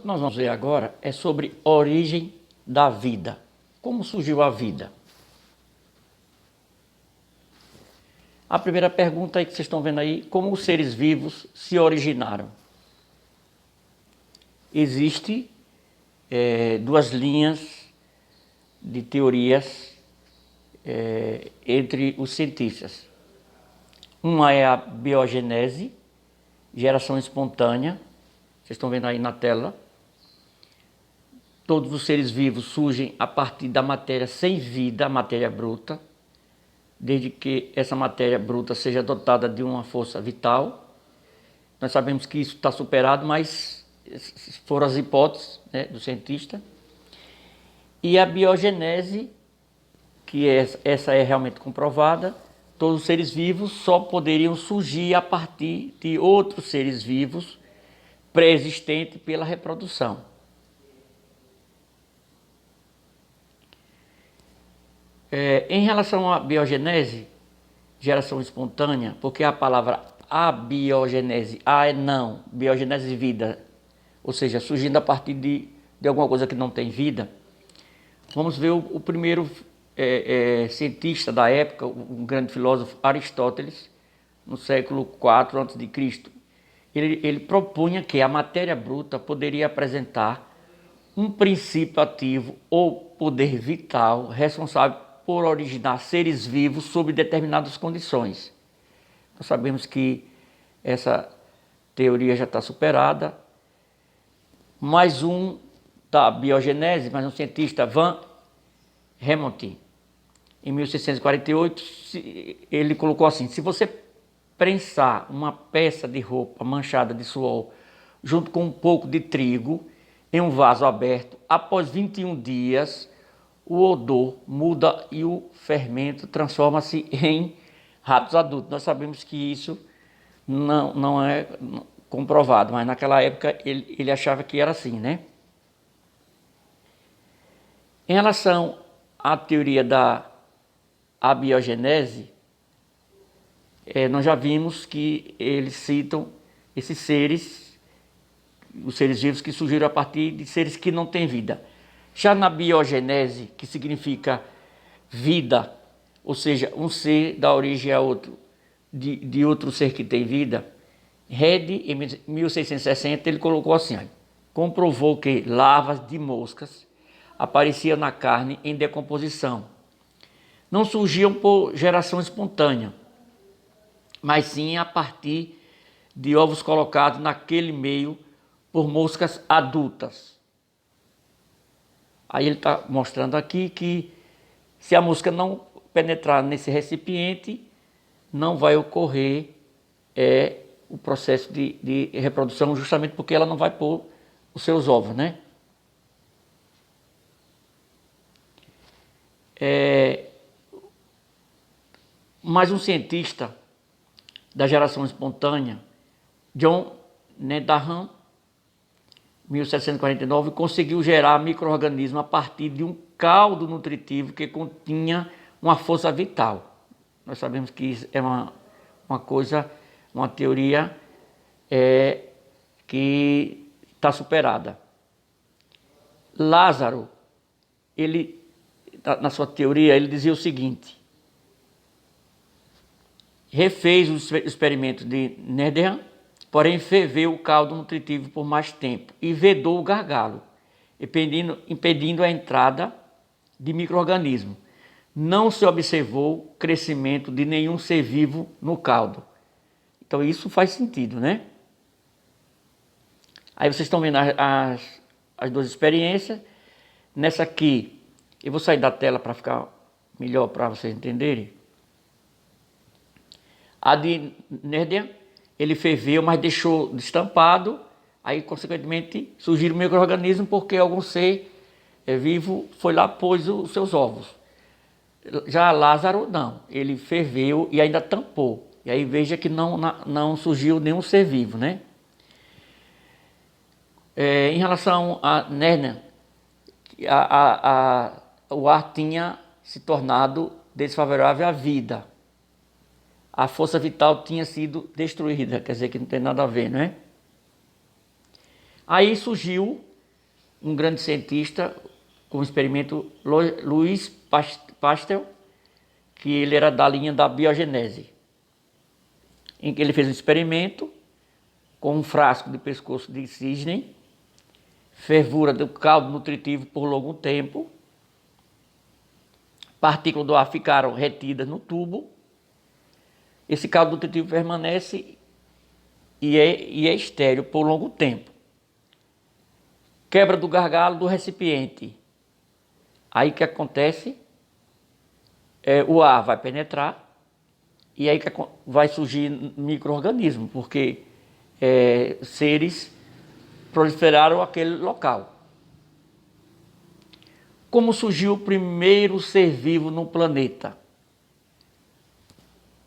que nós vamos ver agora é sobre a origem da vida. Como surgiu a vida? A primeira pergunta aí que vocês estão vendo aí, como os seres vivos se originaram? Existem duas linhas de teorias entre os cientistas. Uma é a biogenese, geração espontânea, vocês estão vendo aí na tela. Todos os seres vivos surgem a partir da matéria sem vida, matéria bruta, desde que essa matéria bruta seja dotada de uma força vital. Nós sabemos que isso está superado, mas foram as hipóteses, né, do cientista. E a biogenese, que essa é realmente comprovada, todos os seres vivos só poderiam surgir a partir de outros seres vivos pré-existentes pela reprodução. Em relação à biogenese, geração espontânea, porque a palavra abiogenese, é não, biogenese vida, ou seja, surgindo a partir de alguma coisa que não tem vida. Vamos ver o primeiro cientista da época, um grande filósofo, Aristóteles, no século IV a.C. Ele propunha que a matéria bruta poderia apresentar um princípio ativo ou poder vital responsável por originar seres vivos sob determinadas condições. Nós sabemos que essa teoria já está superada. Mais um da biogenese, mais um cientista, Van Helmont, em 1648, ele colocou assim: se você prensar uma peça de roupa manchada de suor junto com um pouco de trigo em um vaso aberto, após 21 dias, o odor muda e o fermento transforma-se em ratos adultos. Nós sabemos que isso não é comprovado, mas naquela época ele achava que era assim, né? Em relação à teoria da abiogenese, nós já vimos que eles citam esses seres, os seres vivos que surgiram a partir de seres que não têm vida. Já na biogenese, que significa vida, ou seja, um ser dá origem a outro, de outro ser que tem vida, Rede, em 1660, ele colocou assim: comprovou que larvas de moscas apareciam na carne em decomposição. Não surgiam por geração espontânea, mas sim a partir de ovos colocados naquele meio por moscas adultas. Aí ele está mostrando aqui que se a mosca não penetrar nesse recipiente, não vai ocorrer o processo de reprodução, justamente porque ela não vai pôr os seus ovos, né? Mais um cientista da geração espontânea, John Needham, 1749, conseguiu gerar micro-organismos a partir de um caldo nutritivo que continha uma força vital. Nós sabemos que isso é uma coisa, uma teoria que está superada. Lázaro, ele, na sua teoria, ele dizia o seguinte: refez os experimentos de Needham, porém ferveu o caldo nutritivo por mais tempo e vedou o gargalo, impedindo a entrada de micro-organismo. Não se observou crescimento de nenhum ser vivo no caldo. Então isso faz sentido, né? Aí vocês estão vendo as duas experiências. Nessa aqui, eu vou sair da tela para ficar melhor para vocês entenderem. A de Needham, ele ferveu, mas deixou destampado, aí consequentemente surgiram micro-organismos porque algum ser vivo foi lá e pôs os seus ovos. Já Lázaro não, ele ferveu e ainda tampou. E aí veja que não surgiu nenhum ser vivo, né? Em relação a Needham, o ar tinha se tornado desfavorável à vida. A força vital tinha sido destruída, quer dizer que não tem nada a ver, não é? Aí surgiu um grande cientista com o experimento Louis Pasteur, que ele era da linha da biogenese, em que ele fez um experimento com um frasco de pescoço de cisne, fervura do caldo nutritivo por longo tempo, partículas do ar ficaram retidas no tubo, esse caldo nutritivo permanece e é estéril por longo tempo. Quebra do gargalo do recipiente. Aí que acontece? O ar vai penetrar e aí que vai surgir micro-organismo, porque seres proliferaram aquele local. Como surgiu o primeiro ser vivo no planeta?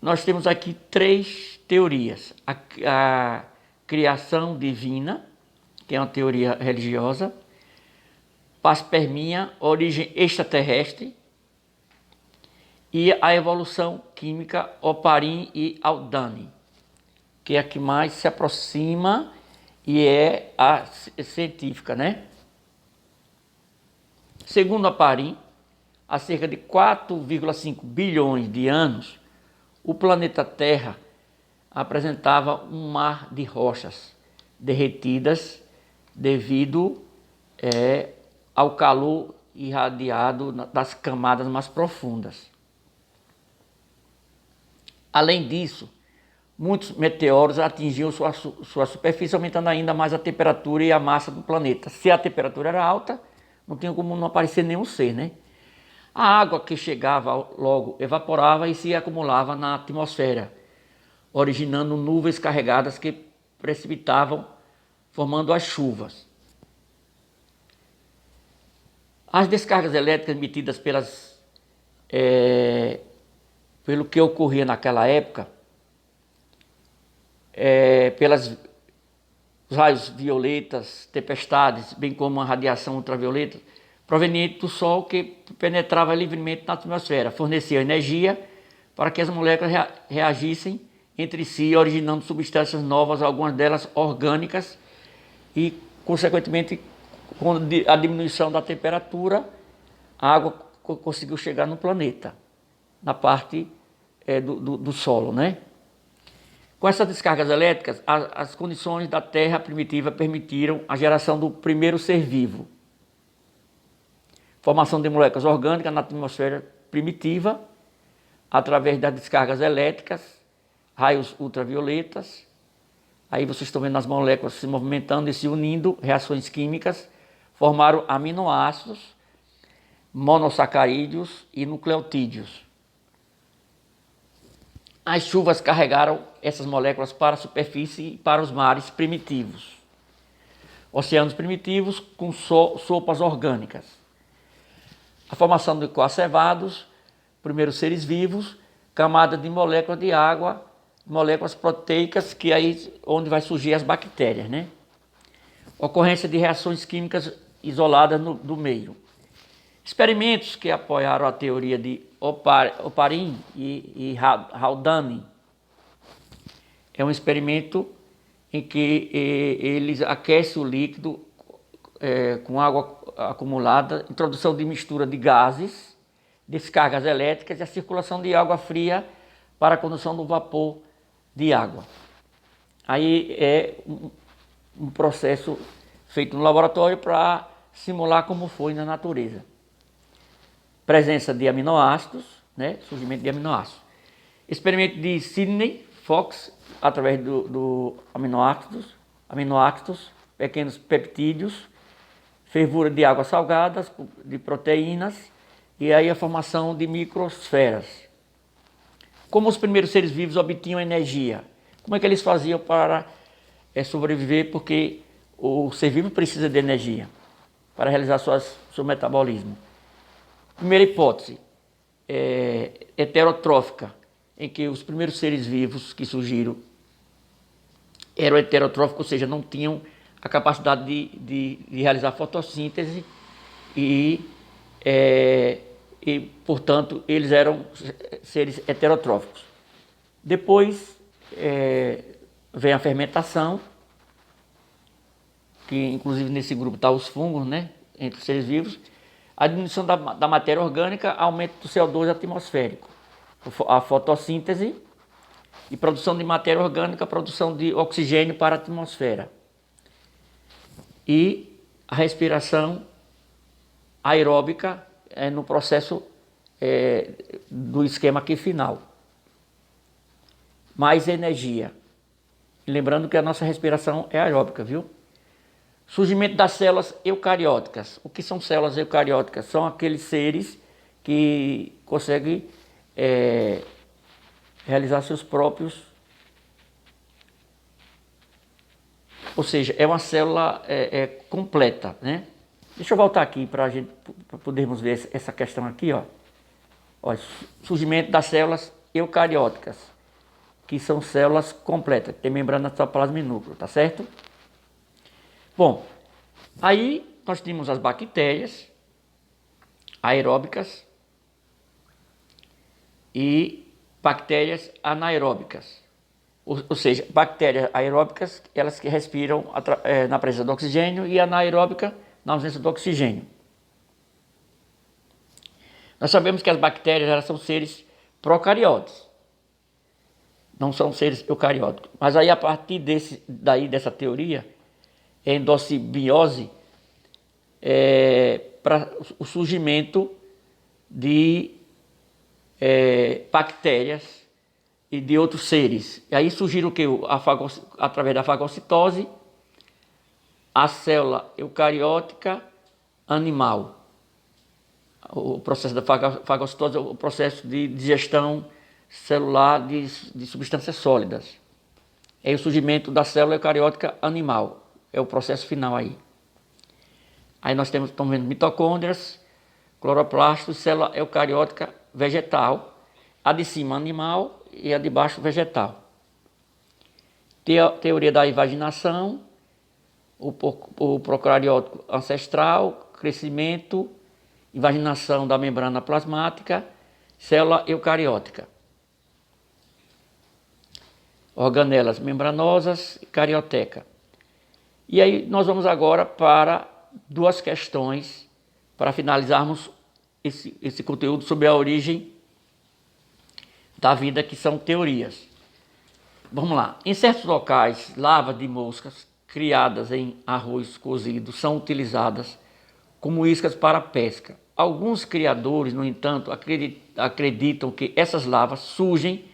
Nós temos aqui 3 teorias. A criação divina, que é uma teoria religiosa, panspermia, origem extraterrestre, e a evolução química, Oparin e Haldane, que é a que mais se aproxima e é a científica, né? Segundo Oparin, há cerca de 4,5 bilhões de anos, o planeta Terra apresentava um mar de rochas derretidas devido ao calor irradiado das camadas mais profundas. Além disso, muitos meteoros atingiam sua superfície, aumentando ainda mais a temperatura e a massa do planeta. Se a temperatura era alta, não tinha como não aparecer nenhum ser, né? A água que chegava logo evaporava e se acumulava na atmosfera, originando nuvens carregadas que precipitavam, formando as chuvas. As descargas elétricas emitidas pelo que ocorria naquela época, pelas raios violetas, tempestades, bem como a radiação ultravioleta, proveniente do Sol, que penetrava livremente na atmosfera, fornecia energia para que as moléculas reagissem entre si, originando substâncias novas, algumas delas orgânicas, e, consequentemente, com a diminuição da temperatura, a água conseguiu chegar no planeta, na parte do solo, né? Com essas descargas elétricas, as condições da Terra primitiva permitiram a geração do primeiro ser vivo. Formação de moléculas orgânicas na atmosfera primitiva, através das descargas elétricas, raios ultravioletas. Aí vocês estão vendo as moléculas se movimentando e se unindo, reações químicas, formaram aminoácidos, monossacarídeos e nucleotídeos. As chuvas carregaram essas moléculas para a superfície e para os mares primitivos. Oceanos primitivos com sopas orgânicas. A formação de coacevados, primeiros seres vivos, camada de moléculas de água, moléculas proteicas, que aí onde vai surgir as bactérias, né? Ocorrência de reações químicas isoladas do meio. Experimentos que apoiaram a teoria de Oparin e Haldane. É um experimento em que eles aquecem o líquido com água acumulada, introdução de mistura de gases, descargas elétricas e a circulação de água fria para a condução do vapor de água. Aí é um processo feito no laboratório para simular como foi na natureza. Presença de aminoácidos, né? Surgimento de aminoácidos. Experimento de Sidney Fox, através do aminoácidos, pequenos peptídeos, fervura de águas salgadas, de proteínas, e aí a formação de microsferas. Como os primeiros seres vivos obtinham energia? Como é que eles faziam para sobreviver? Porque o ser vivo precisa de energia para realizar seu metabolismo. Primeira hipótese, heterotrófica, em que os primeiros seres vivos que surgiram eram heterotróficos, ou seja, não tinham a capacidade de realizar fotossíntese e, portanto, eles eram seres heterotróficos. Depois vem a fermentação, que inclusive nesse grupo está os fungos, né, entre os seres vivos, a diminuição da matéria orgânica, aumento do CO2 atmosférico, a fotossíntese e produção de matéria orgânica, produção de oxigênio para a atmosfera e a respiração aeróbica no processo do esquema aqui final. Mais energia. Lembrando que a nossa respiração é aeróbica, viu? Surgimento das células eucarióticas. O que são células eucarióticas? São aqueles seres que conseguem realizar seus próprios... Ou seja, é uma célula completa, né? Deixa eu voltar aqui para podermos ver essa questão aqui, ó. Ó, surgimento das células eucarióticas, que são células completas, que tem membrana citoplasma e núcleo, tá certo? Bom, aí nós temos as bactérias aeróbicas e bactérias anaeróbicas. Ou seja, bactérias aeróbicas, elas que respiram na presença do oxigênio, e anaeróbica na ausência do oxigênio. Nós sabemos que as bactérias, elas são seres procariotes, não são seres eucarióticos. Mas aí, a partir dessa teoria, endossimbiose, para o surgimento de bactérias e de outros seres. E aí surgiram o que? Através da fagocitose, a célula eucariótica animal. O processo da fagocitose é o processo de digestão celular de substâncias sólidas. É o surgimento da célula eucariótica animal. É o processo final aí. Aí nós estamos vendo mitocôndrias, cloroplastos, célula eucariótica vegetal, a de cima animal e a de baixo vegetal. Teoria da invaginação, o procariótico ancestral, crescimento, invaginação da membrana plasmática, célula eucariótica. Organelas membranosas, carioteca. E aí nós vamos agora para duas questões para finalizarmos esse conteúdo sobre a origem da vida, que são teorias. Vamos lá. Em certos locais, larvas de moscas criadas em arroz cozido são utilizadas como iscas para pesca. Alguns criadores, no entanto, acreditam que essas larvas surgem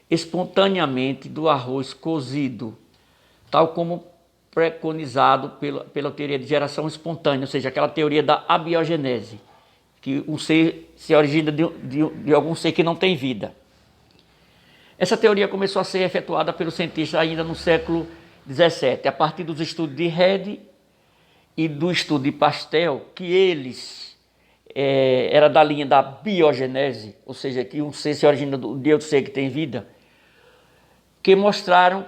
espontaneamente do arroz cozido, tal como preconizado pela teoria de geração espontânea, ou seja, aquela teoria da abiogenese, que um ser se origina de algum ser que não tem vida. Essa teoria começou a ser efetuada pelos cientistas ainda no século XVII, a partir dos estudos de Redi e do estudo de Pasteur, que eles era da linha da biogenese, ou seja, que um ser se origina de outro ser que tem vida, que mostraram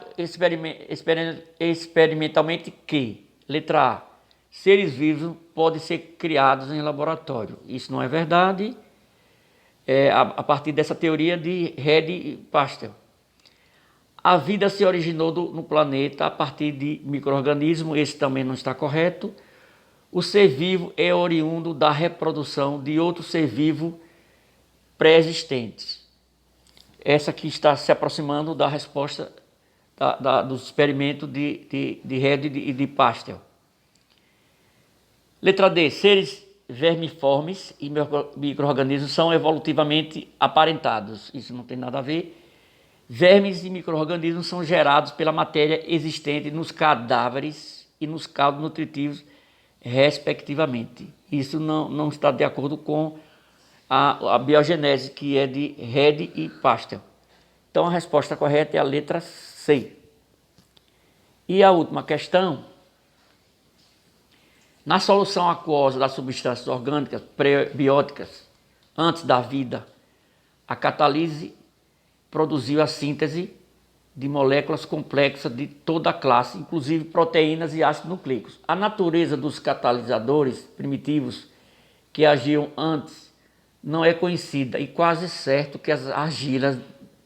experimentalmente que, letra A, seres vivos podem ser criados em laboratório. Isso não é verdade, a partir dessa teoria de Redi e Pasteur. A vida se originou no planeta a partir de micro-organismos, esse também não está correto. O ser vivo é oriundo da reprodução de outro ser vivo pré-existentes. Essa aqui está se aproximando da resposta dos experimentos de Redi e de Pasteur. Letra D. Seres vermiformes e micro-organismos são evolutivamente aparentados. Isso não tem nada a ver. Vermes e micro-organismos são gerados pela matéria existente nos cadáveres e nos caldos nutritivos, respectivamente. Isso não está de acordo com a biogenese, que é de Redi e Pasteur. Então a resposta correta é a letra C. E a última questão: na solução aquosa das substâncias orgânicas prebióticas, antes da vida, a catalise produziu a síntese de moléculas complexas de toda a classe, inclusive proteínas e ácidos nucleicos. A natureza dos catalisadores primitivos que agiam antes não é conhecida, e quase certo que as argilas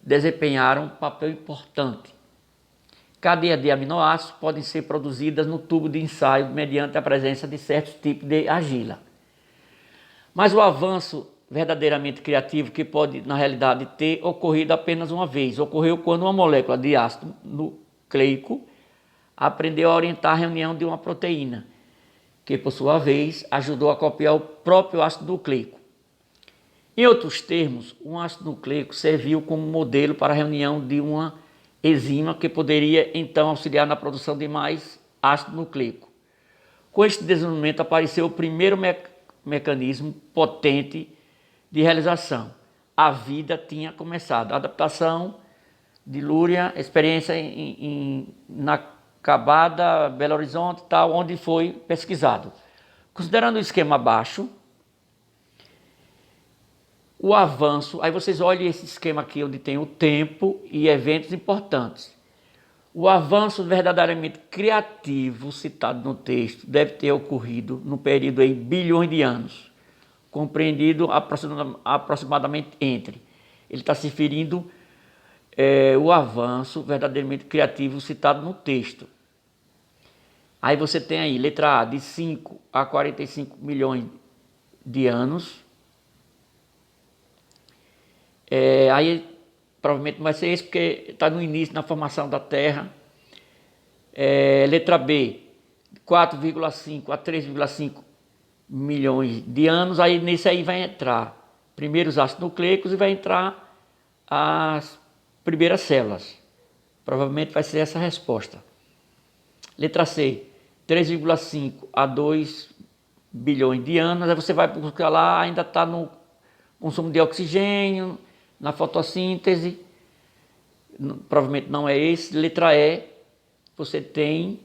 desempenharam um papel importante. cadeias de aminoácidos podem ser produzidas no tubo de ensaio mediante a presença de certos tipos de argila. Mas o avanço verdadeiramente criativo, que pode na realidade ter ocorrido apenas uma vez, ocorreu quando uma molécula de ácido nucleico aprendeu a orientar a reunião de uma proteína, que por sua vez ajudou a copiar o próprio ácido nucleico. Em outros termos, um ácido nucleico serviu como modelo para a reunião de uma enzima que poderia então auxiliar na produção de mais ácido nucleico. Com este desenvolvimento apareceu o primeiro mecanismo potente de realização. A vida tinha começado. A adaptação de Lúria, experiência na Cabada, Belo Horizonte, tal, onde foi pesquisado. Considerando o esquema abaixo, o avanço, aí vocês olhem esse esquema aqui onde tem o tempo e eventos importantes. O avanço verdadeiramente criativo citado no texto deve ter ocorrido no período em bilhões de anos, compreendido aproximadamente entre. Ele está se referindo o avanço verdadeiramente criativo citado no texto. Aí você tem aí, letra A, de 5 a 45 milhões de anos. Aí provavelmente vai ser esse, porque está no início, na formação da Terra. Letra B, 4,5 a 3,5 milhões de anos. Aí nesse aí vai entrar primeiro os ácidos nucleicos e vai entrar as primeiras células. Provavelmente vai ser essa a resposta. Letra C, 3,5 a 2 bilhões de anos. Aí você vai buscar lá, ainda está no consumo de oxigênio, na fotossíntese. Provavelmente não é esse. Letra E, você tem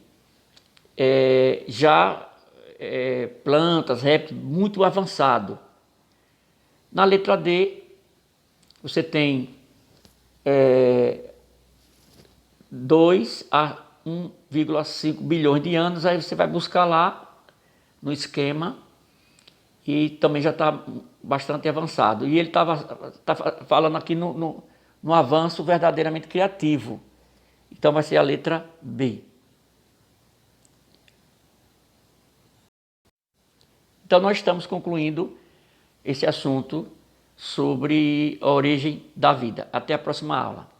já plantas, répteis muito avançado. Na letra D, você tem 2 a 1,5 bilhões de anos. Aí você vai buscar lá no esquema e também já está bastante avançado. E ele tá falando aqui no avanço verdadeiramente criativo. Então vai ser a letra B. Então nós estamos concluindo esse assunto sobre a origem da vida. Até a próxima aula.